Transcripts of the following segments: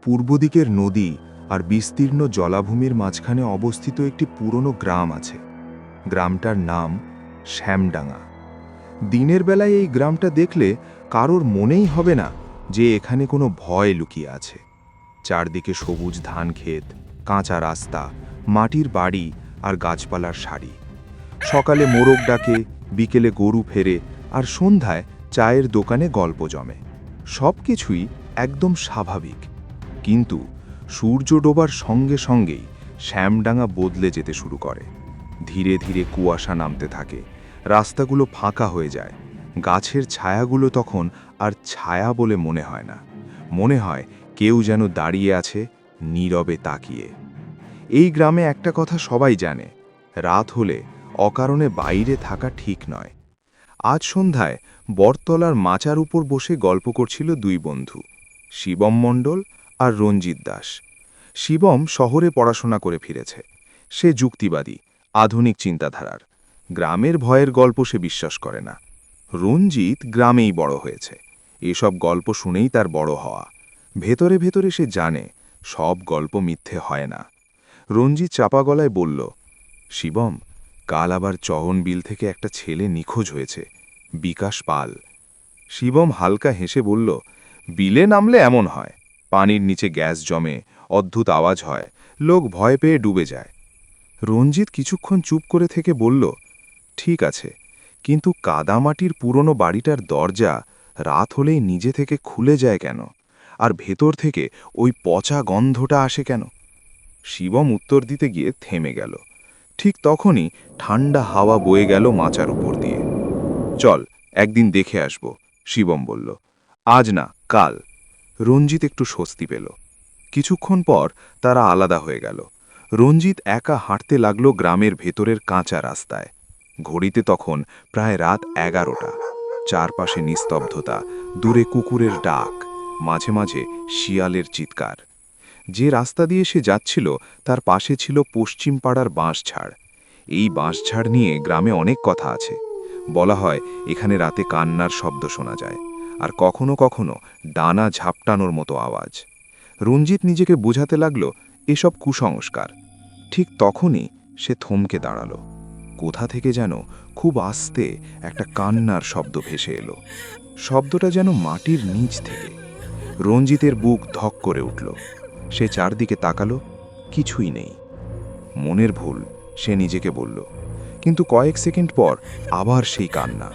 পূর্ব দিকের নদী আর বিস্তীর্ণ জলাভূমির মাঝখানে অবস্থিত একটি পুরনো গ্রাম আছে। গ্রামটার নাম শ্যামডাঙ্গা। দিনের বেলায় এই গ্রামটা দেখলে কারোর মনেই হবে না যে এখানে কোনো ভয় লুকিয়ে আছে। চারদিকে সবুজ ধান ক্ষেত, কাঁচা রাস্তা, মাটির বাড়ি আর গাছপালার সারি। সকালে মোরগ ডাকে, বিকেলে গরু ফেরে, আর সন্ধ্যায় চায়ের দোকানে গল্প জমে। সব কিছুই একদম স্বাভাবিক। কিন্তু সূর্য ডোবার সঙ্গে সঙ্গেই শ্যামডাঙ্গা বদলে যেতে শুরু করে। ধীরে ধীরে কুয়াশা নামতে থাকে, রাস্তাগুলো ফাঁকা হয়ে যায়। গাছের ছায়াগুলো তখন আর ছায়া বলে মনে হয় না, মনে হয় কেউ যেন দাঁড়িয়ে আছে নীরবে তাকিয়ে। এই গ্রামে একটা কথা সবাই জানে, রাত হলে অকারণে বাইরে থাকা ঠিক নয়। আজ সন্ধ্যায় বটতলার মাচার উপর বসে গল্প করছিল দুই বন্ধু, শিবম মণ্ডল আর রঞ্জিত দাস। শিবম শহরে পড়াশোনা করে ফিরেছে। সে যুক্তিবাদী, আধুনিক চিন্তাধারার। গ্রামের ভয়ের গল্প সে বিশ্বাস করে না। রঞ্জিত গ্রামেই বড় হয়েছে, এসব গল্প শুনেই তার বড় হওয়া। ভেতরে ভেতরে সে জানে সব গল্প মিথ্যে হয় না। রঞ্জিত চাপা গলায় বলল, শিবম, কাল আবার চহনবিল থেকে একটা ছেলে নিখোঁজ হয়েছে, বিকাশ পাল। শিবম হালকা হেসে বলল, বিলে নামলে এমন হয়, পানির নিচে গ্যাস জমে, অদ্ভুত আওয়াজ হয়, লোক ভয় পেয়ে ডুবে যায়। রঞ্জিত কিছুক্ষণ চুপ করে থেকে বলল, ঠিক আছে, কিন্তু কাদামাটির পুরনো বাড়িটার দরজা রাত হলেই নিজে থেকে খুলে যায় কেন? আর ভেতর থেকে ওই পচা গন্ধটা আসে কেন? শিবম উত্তর দিতে গিয়ে থেমে গেল। ঠিক তখনই ঠান্ডা হাওয়া বয়ে গেল মাচার উপর দিয়ে। চল, একদিন দেখে আসব, শিবম বলল। আজ না, কাল। রঞ্জিত একটু স্বস্তি পেল। কিছুক্ষণ পর তারা আলাদা হয়ে গেল। রঞ্জিত একা হাঁটতে লাগলো গ্রামের ভেতরের কাঁচা রাস্তায়। ঘড়িতে তখন প্রায় রাত 11টা। চারপাশে নিস্তব্ধতা, দূরে কুকুরের ডাক, মাঝে মাঝে শিয়ালের চিৎকার। যে রাস্তা দিয়ে সে যাচ্ছিল তার পাশে ছিল পশ্চিম পাড়ার বাঁশঝাড়। এই বাঁশঝাড় নিয়ে গ্রামে অনেক কথা আছে। বলা হয় এখানে রাতে কান্নার শব্দ শোনা যায়, আর কখনো কখনো ডানা ঝাপটানোর মতো আওয়াজ। রঞ্জিত নিজেকে বোঝাতে লাগলো এসব কুসংস্কার। ঠিক তখনই সে থমকে দাঁড়ালো। কোথা থেকে যেন খুব আস্তে একটা কান্নার শব্দ ভেসে এলো। শব্দটা যেন মাটির নিচ থেকে। রঞ্জিতের বুক ধক করে উঠল। সে চারদিকে তাকালো, কিছুই নেই। মনের ভুল, সে নিজেকে বলল। কিন্তু কয়েক সেকেন্ড পর আবার সেই কান্না,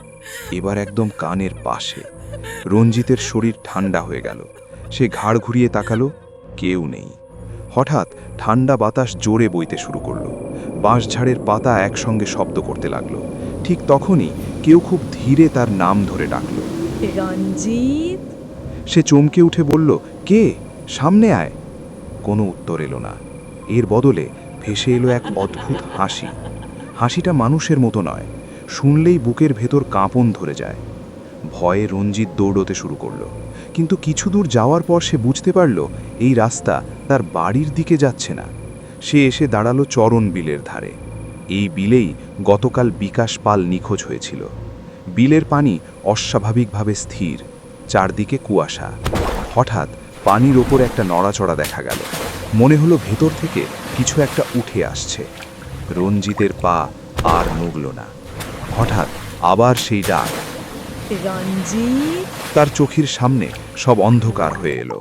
এবার একদম কানের পাশে। রঞ্জিতের শরীর ঠান্ডা হয়ে গেল। সে ঘাড় ঘুরিয়ে তাকালো, কেউ নেই। হঠাৎ ঠান্ডা বাতাস জোরে বইতে শুরু করল। বাঁশঝাড়ের পাতা একসঙ্গে শব্দ করতে লাগলো। ঠিক তখনই কেউ খুব ধীরে তার নাম ধরে ডাকল, রঞ্জিত। সে চমকে উঠে বলল, কে? সামনে আয়। কোনো উত্তর এলো না। এর বদলে ভেসে এলো এক অদ্ভুত হাসি। হাসিটা মানুষের মতো নয়, শুনলেই বুকের ভেতর কাঁপন ধরে যায়। ভয়ে রঞ্জিত দৌড়তে শুরু করলো। কিন্তু কিছু দূর যাওয়ার পর সে বুঝতে পারল এই রাস্তা তার বাড়ির দিকে যাচ্ছে না। সে এসে দাঁড়ালো চরণ বিলের ধারে। এই বিলেই গতকাল বিকাশ পাল নিখোঁজ হয়েছিল। বিলের পানি অস্বাভাবিকভাবে স্থির, চারদিকে কুয়াশা। হঠাৎ পানির ওপর একটা নড়াচড়া দেখা গেল। মনে হলো ভেতর থেকে কিছু একটা উঠে আসছে। রঞ্জিতের পা আর নড়ল না। হঠাৎ আবার সেই ডাক, রঞ্জিত। তার চোখের সামনে সব অন্ধকার হয়ে এলো।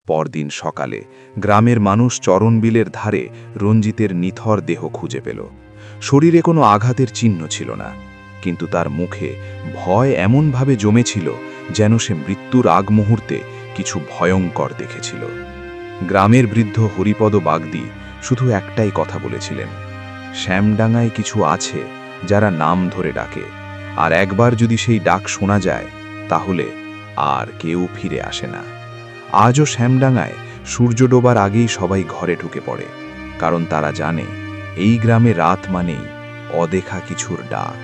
পরদিন সকালে গ্রামের মানুষ চরণবিলের ধারে রঞ্জিতের নিথর দেহ খুঁজে পেল। শরীরে কোনো আঘাতের চিহ্ন ছিল না, কিন্তু তার মুখে ভয় এমনভাবে জমেছিল যেন সে মৃত্যুর আগ মুহূর্তে কিছু ভয়ঙ্কর দেখেছিল। গ্রামের বৃদ্ধ হরিপদ বাগদি শুধু একটাই কথা বলেছিলেন, শ্যামডাঙ্গায় কিছু আছে যারা নাম ধরে ডাকে, আর একবার যদি সেই ডাক শোনা যায় তাহলে আর কেউ ফিরে আসে না। আজও শ্যামডাঙ্গায় সূর্য ডোবার আগেই সবাই ঘরে ঢুকে পড়ে, কারণ তারা জানে এই গ্রামে রাত মানেই অদেখা কিছুর ডাক।